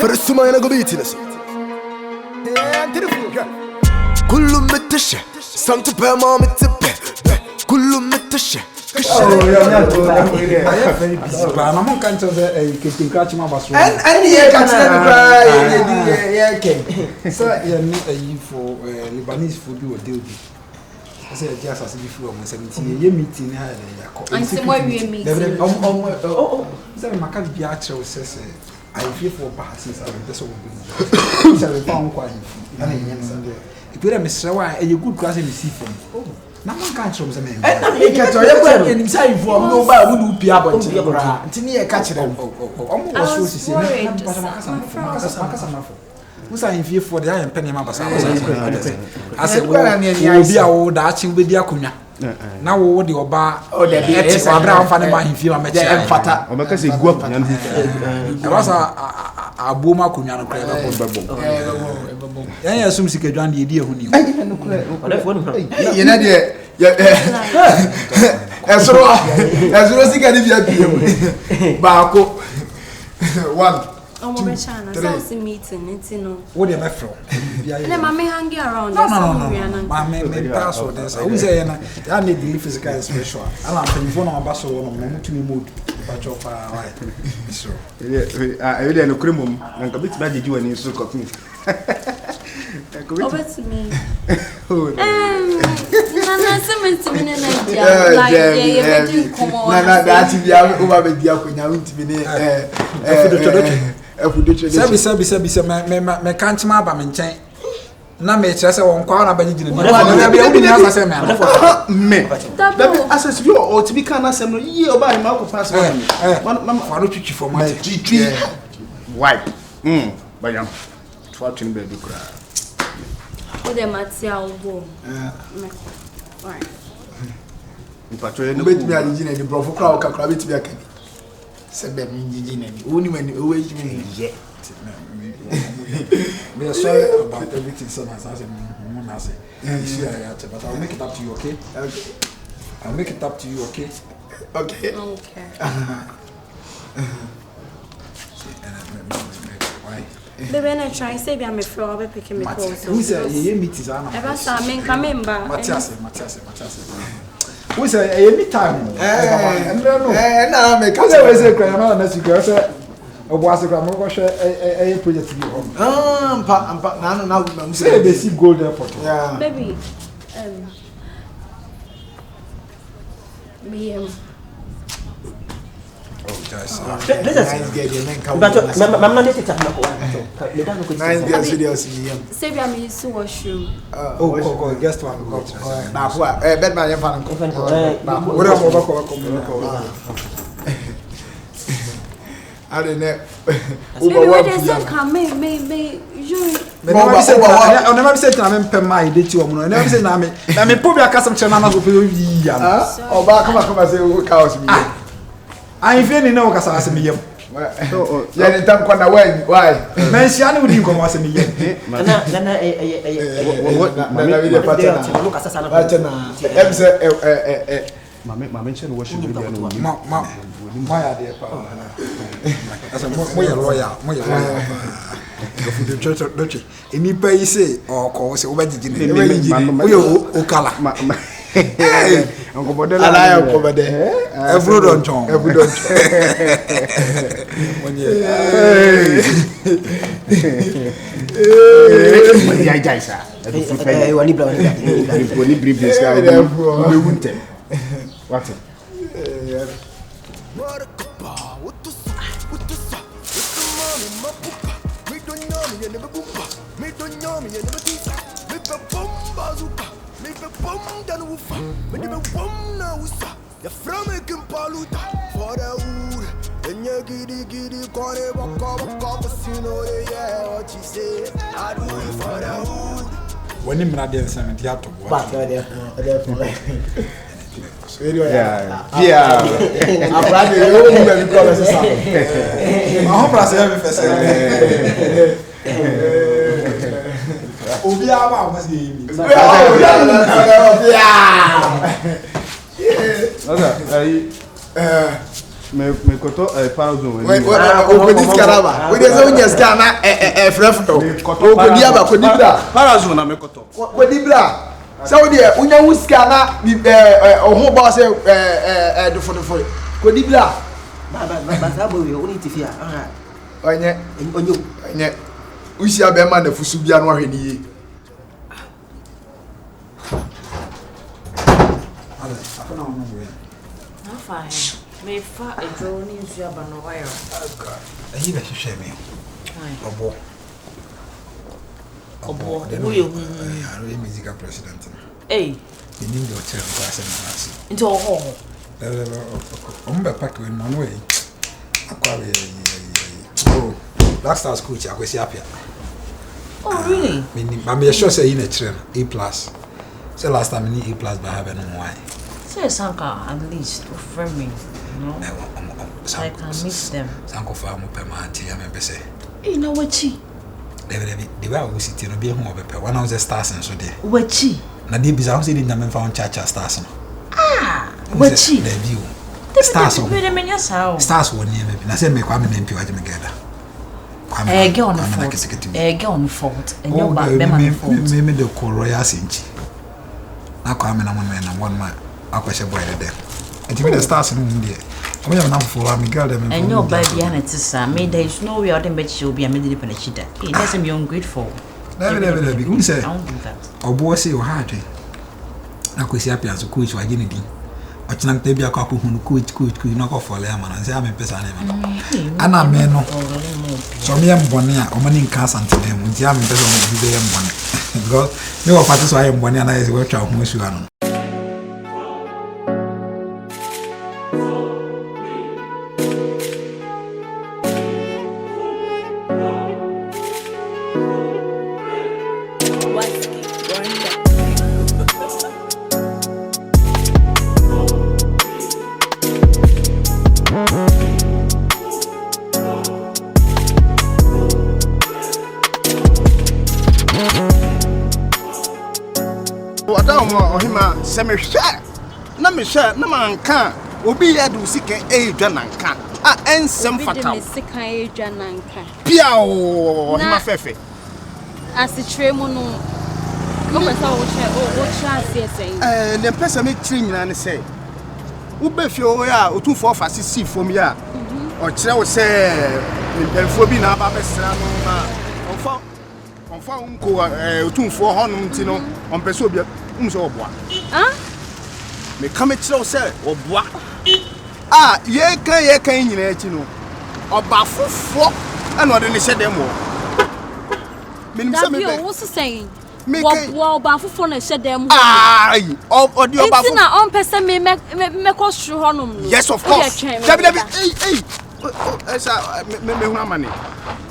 فرسوماي أنا قبيتي نسي كله متشة سمت بما متبه كله متشة أنا مو كان تزا كتير كاتش ما بس. أنا كاتش أنا يا كم. سا يعني فو Lebanese food you deal with. I said just as if you were 17 year meeting here. I'm somewhere we meet. So my cat be actually says I feel for passes and that's all good. So we found quite. If you are Mr. Why a good class in the sea from. Na man kan chom se men. E ka to ye kwa enim sai fu am no ba wo du pia bo nti bra. Nti ne ye ka kire dem. Omo wo so sisi na makasa mafo. Musa infie for the am penny ma basa. Ase wo obi a wo da achi wo bedi akonwa. Na wo de oba o de bi e se abra amfa ne ba infie ma meche. Mfata. O meka se gu akonwa no. E basa aboma akonwa no kra ba bo. Yan ya sum sika dwan de edi ehu ni. Ai no kra. Ole fo no kra. Ye na de Esro sika ni bia pie ba ko 1 I'm going to meeting. It's no. What am I from? And my hanging around. No. My password is. I say I need the physical special. I'm paying for no basso on to me mood. But of so. I really no cremum. And a bit bad you and you so coffee. Over to me. Nana, some minutes like yeah, come on. Nana, that's if you have over the Diakonia to be Sabi me can't ma ba me nchen na me kire se won kwa na ba gigine ni na bia udi na say me that access you or to be can asem no ye oba ni ma ko pass man fa no twitwi format twitwi why ba yam twa twin be bi kura o de matia obo why mpatwe no bet me agigine ni brofo kra o kakra bet me akani se be me agigine ni oni mani o we agigine ye we are sorry about everything so as I say but I'll make it up to you, okay? I'll make it up to you, okay? Okay. Baby, I try say I'm a flower, I'll be picking me clothes. Who said you meet Anna? Ever saw me coming back. Matthias. Who said any time? No, make us always say, Grandma, as you go. O was a grammar wash a project to home. Now, say they see gold airport. Yeah, baby. Me nice girl, but Mamma need to tap nice girl videos in here. Say I'm used to washroom. Oh, guest one. Now, Bedman, you're fine. I don't know. I never said I'm in my date to a woman. I never said I'm a poor custom channel of oh, come and say, who cows me? I'm feeling no Casas me. Yeah, the time why? Mention would you come as a million? My mention worship my idea. As a lawyer, the any pay say or cause over the Okala. Uncle Bodella, I am over there. Every don't John. Every don't. What? When you made the same, you have to watch. Yeah. I'm glad you call us a I hope I say every first. Obiama must be. me koto parazone. O this caraba. We dey say we just can na frefro. O ko dia ba ko dibra. Parazone na me koto. Ko dibra. So we dey unya wuska na ho ba say do for ko dibra. Ba sa bo we o ni tifia. Onye usia be ma na fusu bia no ahwe ni ye. Fine. Me fa a drone in Ziabano wire. He was shame me. Obo, the musical president. Eh, the new hotel class into a hall. Packed in one way. Oh, last house coach, I was happy. Oh, really? I'm sure say in a train, A+. So last time I need A+ by having no wine. Say Sanka at least to friend me, you know. So I can miss them. Sanko farm per man, I may say. You know what chi? The way we sit in a beer home of one of the stars and so there. What chi? Nadi Bizarre in the found church stars. Ah, what chi? The view. Stars on the stars were near me. I said, make one name to together. Get on the fault. Get on the fault. And your back, maybe the call Royal Sinchi. Now come in a man and one man. I was a boy there. And even the stars in India. We have enough for me, girl. And your baby, and it's a me. There is no way out in bed she'll be a middle of a cheater. It doesn't be ungrateful. Never be. Who said, I won't do that. or boy say or hard. I could see happy as a coach or anything. I think they be a couple who could knock off for lemon and say I'm a person. And I may know. So me am Bonia, or money in cast until them with Yam person will be there money. Because no parties I am Bonia and I is worth out most you are. Me share na man kan obi yedu sika edwa nanka a ensem fataw me sika edwa nanka pia o hima fefe asitre mu no mo pesa wo share asesen ne pesa me tiri nyina ne se wo be fie o ya Otumfour fase si fom ya o kire wo se mpemfo bi na aba besra no ma onfa unko Otumfour honum ti no on pesa obi umso oboa me come kire wo se oboa ye kan nyina achi no oba fofo ana ode ne hyedem wo menim se me be wo so saying wo ba fofo na hyedem wo ode oba fofo na on pese me ko hwe honum yes of course dabi esa me hu amane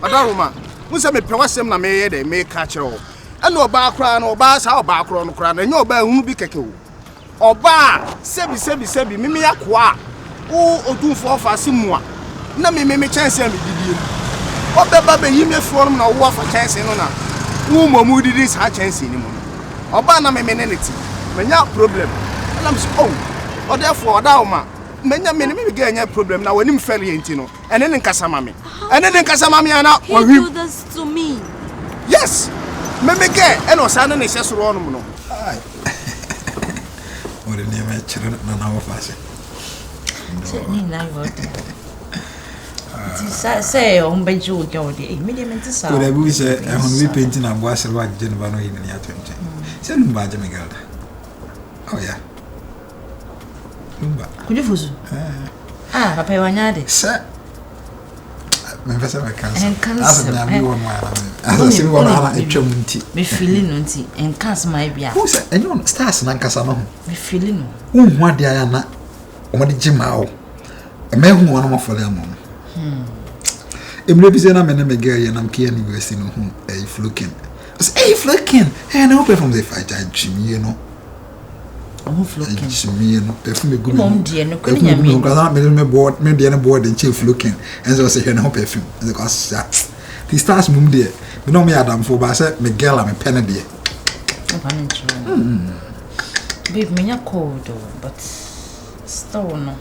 adaroma musa me pewasem na me ye de me ka kire wo ana oba akra na oba sa oba akro no kra na nya oba hu bi keke wo oba sebi mimi yakwa Otumfour fase mu a na me chance am didie obeba be yime from na wo fa chance no na wo momu didi sa chance ni mu oba na me neneti menya problem na me so therefore oda oma menya me ga anya problem na wani mfere yenti no ene ne nkasa mame ana you do this to me yes me ge eno sa na ne hyesoro onum no or the name of children na wo fase say on beju jodi medium to sa ko da bi se ehun bi painting na boa silwa je no yin ni atwente se no ba je me galda oh yeah numba kujifuzu papa wanyade se me fesa me cancer as na bi won wa as se bi won ala etwam nti me feeling no nti en cancer mai bia who se enyo stars na nkasa no me feeling no hu ade aya na o ma de jimao e me hu wona mo fole amon emre bi se na me na me girl ye na mke university no hu fluking and I hope from the fight I chimie no fluking chimie no perfume good mom dear no ko nya me because me board me dear no board and chief fluking and so say no perfume because the stars mum there me no me adam for ba say me girl am pen there babe me nya cold but still no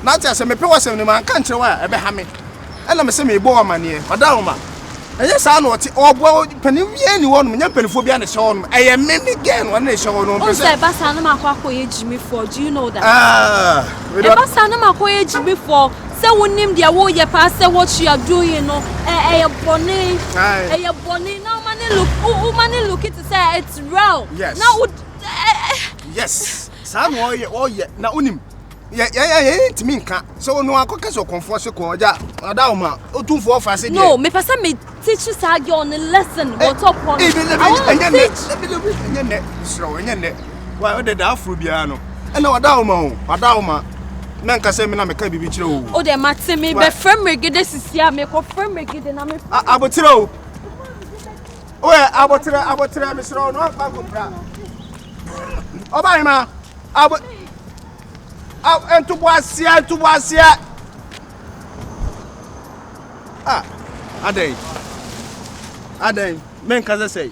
na tia se me pe wasem ni man kan kire wa e be ha me e na me se me bo amane Odaroma eye sa na oti obo panim ye ni wonu nya panifo bia na hye wonu eye me ni gen wonu na hye wonu o se ba sa na makoye jimi for do you know that we don't ba sa na makoye jimi for say wonim dia wo ye pa say what you are doing no boni now money look it say it's real yes. Now yes sa no oye na unim yeah timi nka so no akoka so konfo se ko oja Odaroma Otumfour fa se no me pesa me teach you say on the lesson what up on enye so enye why o de da afro bia no na Odaroma men ka se me na me ka bibi kire o o de mate me be frame regede sisia me ko frame regede na me abotire o oye abotire me sro no pa kompra oba ma entubuasia adai men kaza say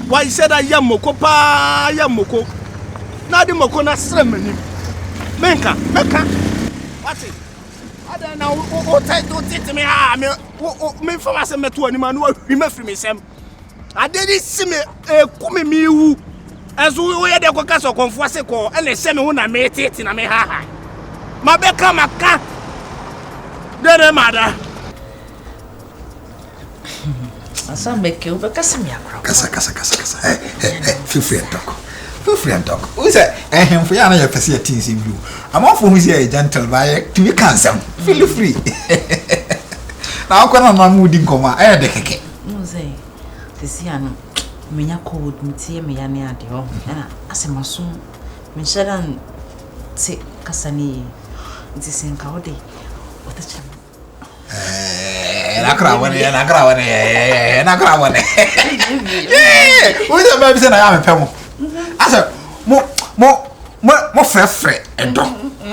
why said I am moko pa yamoko na di moko na sremani menka what it adai na o tit me me for was me to ani ma no ahwi mafiri me sem adedi sime kumi mi wu As we had a cocas or confosico, and a semi when I made it in a meha. My becca maca. Dear mother. I saw make you because me a Casa. Feel free and talk. Who said, him for your facilities in blue? I'm off who's here, gentle by to be cancer. Feel free. Now, I'm moving coma. I had the cake. No, say, this year. Menya cold mtie me ya ne ade ho na asemaso me shedan te kasani nti senka ode otacha nakra wane we ba bi se na ya me pemo asa mo frefre edo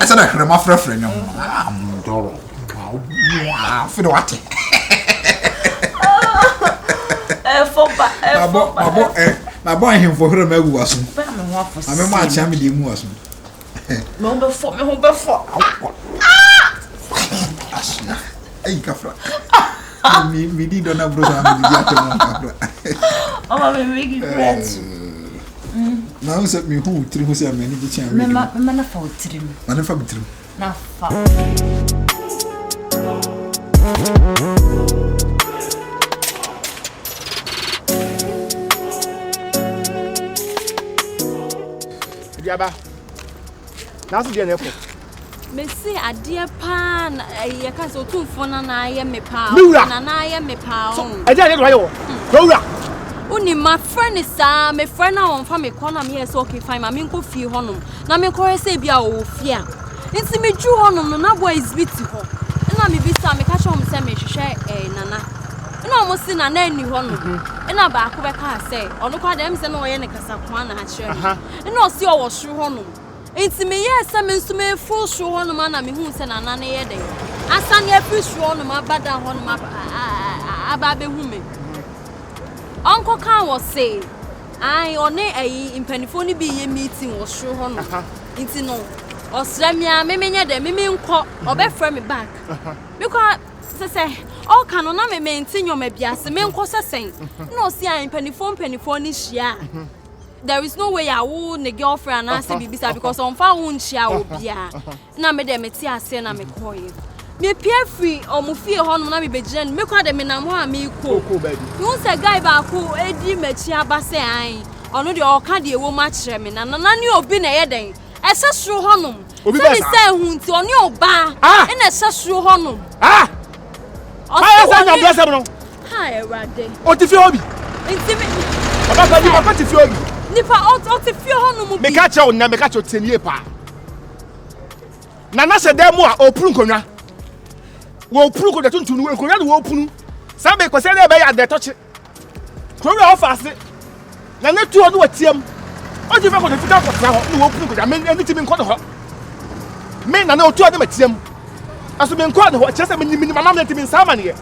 asa na hre mo frefre nyom doro fi do wate my boy him for her maybe was I'm a champion the moose. Me before. Hey, Kafra. Me did on a brother. Oh, me make it great. Now set me who triple say many the champion. Mana for trim. Mana for trim. Na fa. Diaba. Now see the nefo. Me say adie pan ye ka so Otumfour Nana ye me pa. Nana ye me pa. So, I dey do yo. Dora. Uni my friend is my friend na on fa me corner me say okay fine ma me nko fie honom. Na me ko say bia o fie a. Nti me ju honom no na boy is biti ho. Na me bisa me ka chom say me hwehwe Nana. Na omo si Nana ani honom. Na ba ko be ka say ono kwa dem say no ye ne kasa kwa na ha kire. Na o si o wo hwe honom. Nti me yes me nso me full show honom na me hu say Nana ne ye den. Asan ye fi show honom abada honom aba be hu me. Uncle Khan was say, I on a impenifoni be ye meeting was show honom. Nti no. Osramia me menya de me nko obefra me back. Because say all can na me maintain your mebiase me nko sesen. No see I impenifon ni hia. There is no way I will ne girlfriend and say bibisa because on fa won hia obia. Na me de meti ase na me call you. Me pia free or mu fie hono na me begire me kwa de me nam ho a me ko. You say guy ba ko edi machi aba say an. Ono de o ka de ewo ma kire me na ni obi na ye den. Ese suru honum. Obi be say hu nti oni oba. E na ese suru honum. Aya sa nya bless no. Ha Ewade. O ti fi obi. Nti me. Baba ni baba ti fi obi. Nipa o ti fi honum bi. Me ka che o na me ka che o tenie pa. Nana se dem a opuru nkonwa. Wo opuru ko de tuntu no nkonwa de wo opuru. Sa be ko se de be ya de touch. Ko we ofase. Na ne tu o do watiam. O ji fa ko de fita ko tra ho no opuru ko ja me eni ti me nko de ho. Me na na otu ade matiam. Aso me nko de ho che se me nyimi mama me ti me nsama ne ye.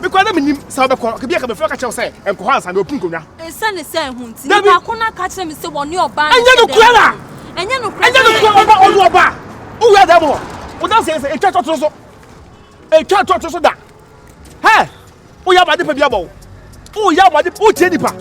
Me ko de me nyim sa be ko ke bia ka be fa ka che se enko ho ansa na opuru nkonwa. Esa ne se hu nti. Nipa ko na ka che me se woni oba. Anya no kuala. Enye no oba. Who ya dem ho? We don say e twa to so. E twa to so da. Hey! Who ya ma de pa bia bo? Who ya ma de o tie nipa?